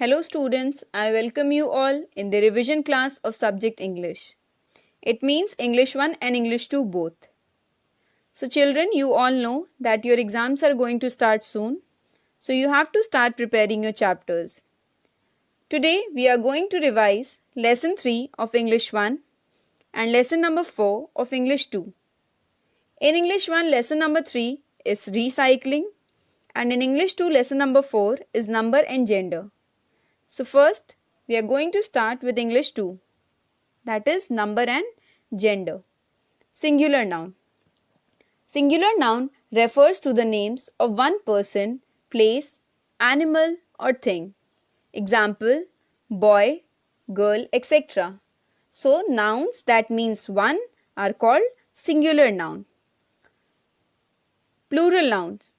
Hello students, I welcome you all in the revision class of subject English. It means English 1 and English 2 both. So children, you all know that your exams are going to start soon. So you have to start preparing your chapters. Today we are going to revise lesson 3 of English 1 and lesson number 4 of English 2. In English 1 lesson number 3 is recycling and in English 2 lesson number 4 is number and gender. So first, we are going to start with English 2, that is number and gender. Singular noun. Singular noun refers to the names of one person, place, animal or thing. Example, boy, girl, etc. So nouns that means one are called singular noun. Plural nouns.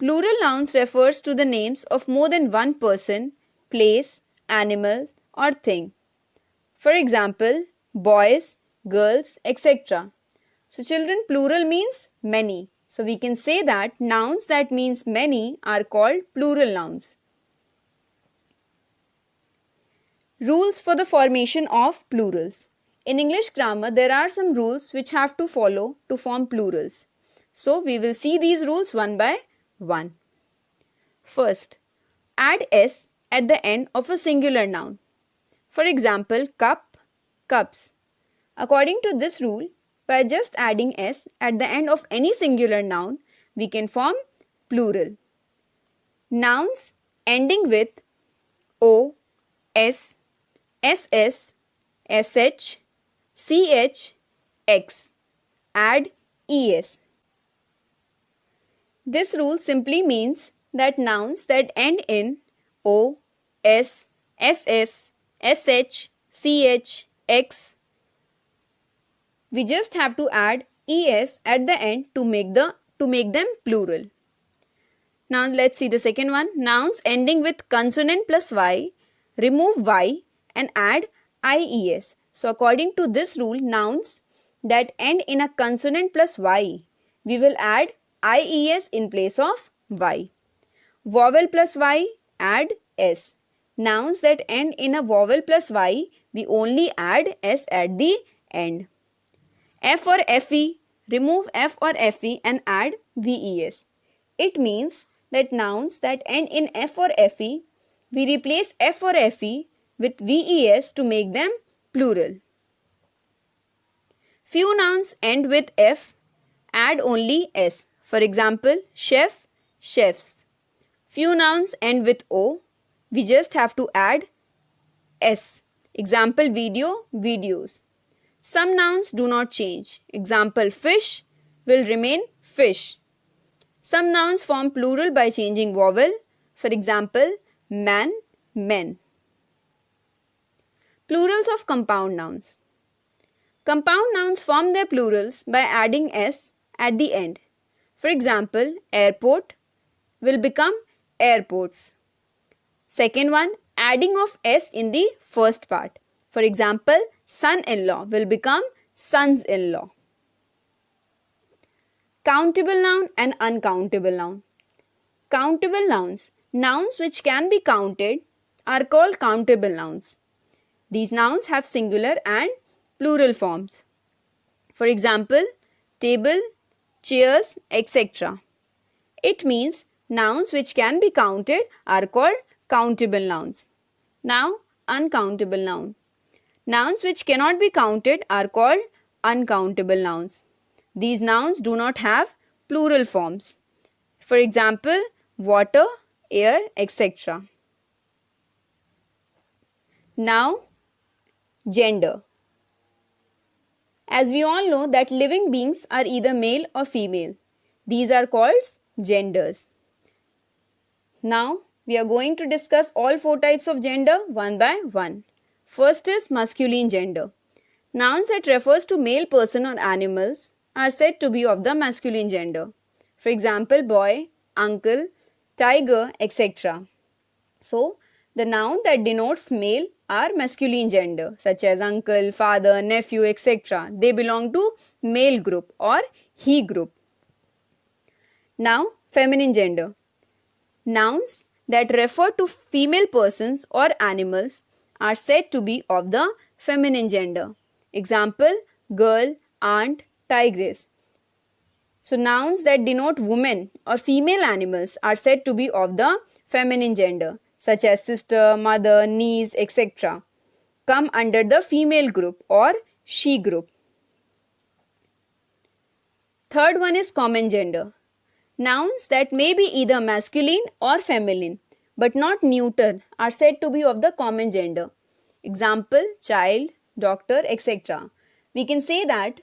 Plural nouns refers to the names of more than one person, place, animal or thing. For example, boys, girls, etc. So children, plural means many. So we can say that nouns that means many are called plural nouns. Rules for the formation of plurals. In English grammar, there are some rules which have to follow to form plurals. So we will see these rules one by one. First, add s at the end of a singular noun. For example, cup, cups. According to this rule, by just adding s at the end of any singular noun, we can form plural. Nouns ending with o, s, ss, sh, ch, x. Add es. This rule simply means that nouns that end in o, s, ss, sh, ch, x, we just have to add es at the end to make them plural. Now let's see the second one. Nouns ending with consonant plus y, remove y and add ies. So according to this rule, nouns that end in a consonant plus y, we will add ies in place of y. Vowel plus y, add s. Nouns that end in a vowel plus y, we only add s at the end. F or fe, remove f or fe and add ves. It means that nouns that end in f or fe, we replace f or fe with ves to make them plural. Few nouns end with f, add only s. For example, chef, chefs. Few nouns end with o, we just have to add s. Example, video, videos. Some nouns do not change. Example, fish will remain fish. Some nouns form plural by changing vowel. For example, man, men. Plurals of compound nouns. Compound nouns form their plurals by adding s at the end. For example, airport will become airports. Second one, adding of s in the first part. For example, son-in-law will become sons-in-law. Countable noun and uncountable noun. Countable nouns, nouns which can be counted, are called countable nouns. These nouns have singular and plural forms. For example, table, chairs, etc. It means nouns which can be counted are called countable nouns. Now, uncountable noun. Nouns which cannot be counted are called uncountable nouns. These nouns do not have plural forms. For example, water, air, etc. Now, gender. As we all know that living beings are either male or female. These are called genders. Now, we are going to discuss all four types of gender one by one. First is masculine gender. Nouns that refers to male person or animals are said to be of the masculine gender. For example, boy, uncle, tiger, etc. So, the noun that denotes male are masculine gender such as uncle, father, nephew, etc. They belong to male group or he group. Now, feminine gender. Nouns that refer to female persons or animals are said to be of the feminine gender. Example, girl, aunt, tigress. So nouns that denote women or female animals are said to be of the feminine gender, such as sister, mother, niece, etc. come under the female group or she group. Third one is common gender. Nouns that may be either masculine or feminine but not neuter are said to be of the common gender. Example, child, doctor, etc. We can say that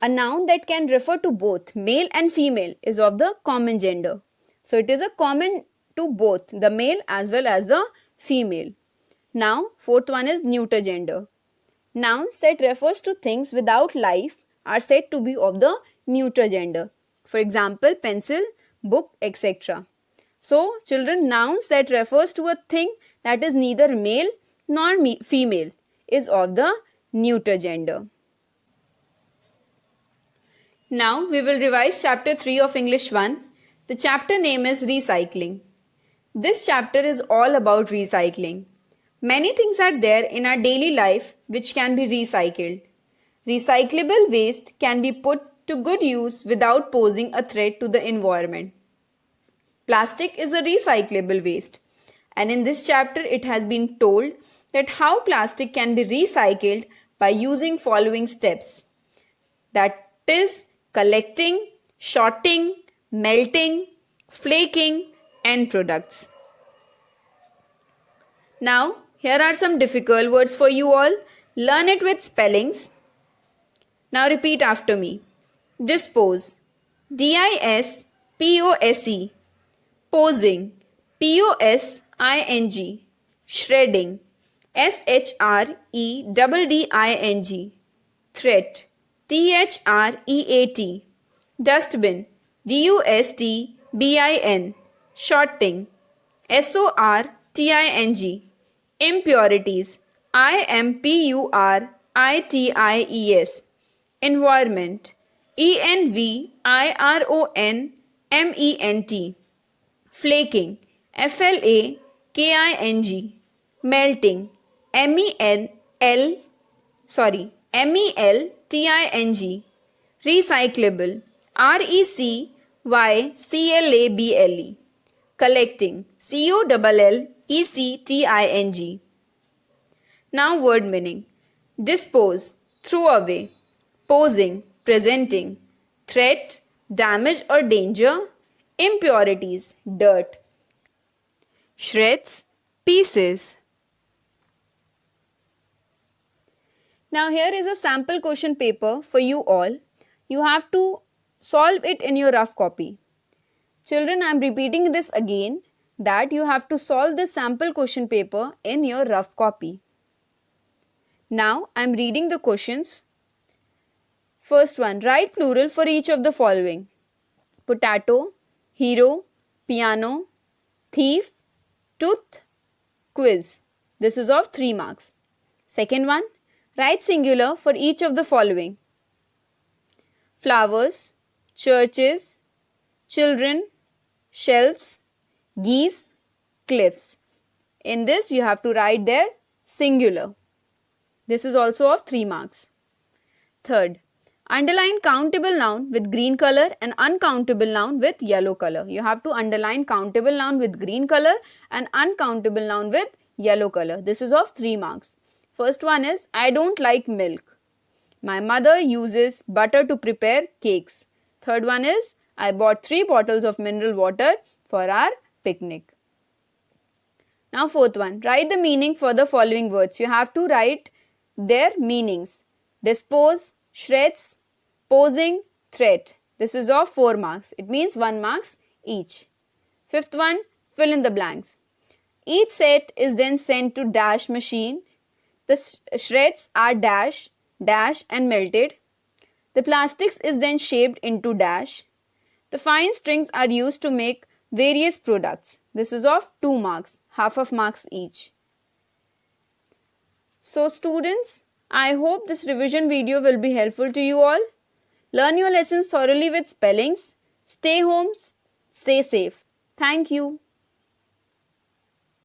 a noun that can refer to both male and female is of the common gender. So it is a common to both the male as well as the female. Now, fourth one is neuter gender. Nouns that refers to things without life are said to be of the neuter gender. For example, pencil, book, etc. So, children, nouns that refers to a thing that is neither male nor female is of the neuter gender. Now, we will revise chapter 3 of English 1. The chapter name is recycling. This chapter is all about recycling. Many things are there in our daily life which can be recycled. Recyclable waste can be put to good use without posing a threat to the environment. Plastic is a recyclable waste, and in this chapter it has been told that how plastic can be recycled by using following steps. That is collecting, sorting, melting, flaking, and products. Now, here are some difficult words for you all. Learn it with spellings. Now repeat after me. Dispose. D-I-S-P-O-S-E. Posing. P-O-S-I-N-G. Shredding. S-H-R-E-D-D-I-N-G. Threat. T-H-R-E-A-T. Dustbin. D-U-S-T-B-I-N. Sorting. S-O-R-T-I-N-G. Impurities. I-M-P-U-R-I-T-I-E-S. Environment. E-N-V-I-R-O-N-M-E-N-T. Flaking. F-L-A-K-I-N-G. Melting. M-E-L-T-I-N-G. Recyclable. R-E-C-Y-C-L-A-B-L-E. Collecting. C-O-L-L-E-C-T-I-N-G. Now word meaning. Dispose, throw away. Posing, presenting. Threat, damage or danger. Impurities, dirt. Shreds, pieces. Now here is a sample question paper for you all. You have to solve it in your rough copy. Children, I am repeating this again, that you have to solve this sample question paper in your rough copy. Now I am reading the questions. First one, write plural for each of the following. Potato, hero, piano, thief, tooth, quiz. This is of 3 marks. Second one, write singular for each of the following. Flowers, churches, children, shelves, geese, cliffs. In this you have to write their singular. This is also of 3 marks. Third, underline countable noun with green color and uncountable noun with yellow color. You have to underline countable noun with green color and uncountable noun with yellow color. This is of 3 marks. First one is, I don't like milk. My mother uses butter to prepare cakes. Third one is, I bought 3 bottles of mineral water for our picnic. Now fourth one, write the meaning for the following words. You have to write their meanings. Dispose, shreds, posing, threat. This is of 4 marks. It means 1 marks each. Fifth one, fill in the blanks. Each set is then sent to dash machine. The shreds are dash and melted. The plastics is then shaped into dash. The fine strings are used to make various products. This is of 2 marks, half of marks each. So students, I hope this revision video will be helpful to you all. Learn your lessons thoroughly with spellings. Stay home, stay safe. Thank you.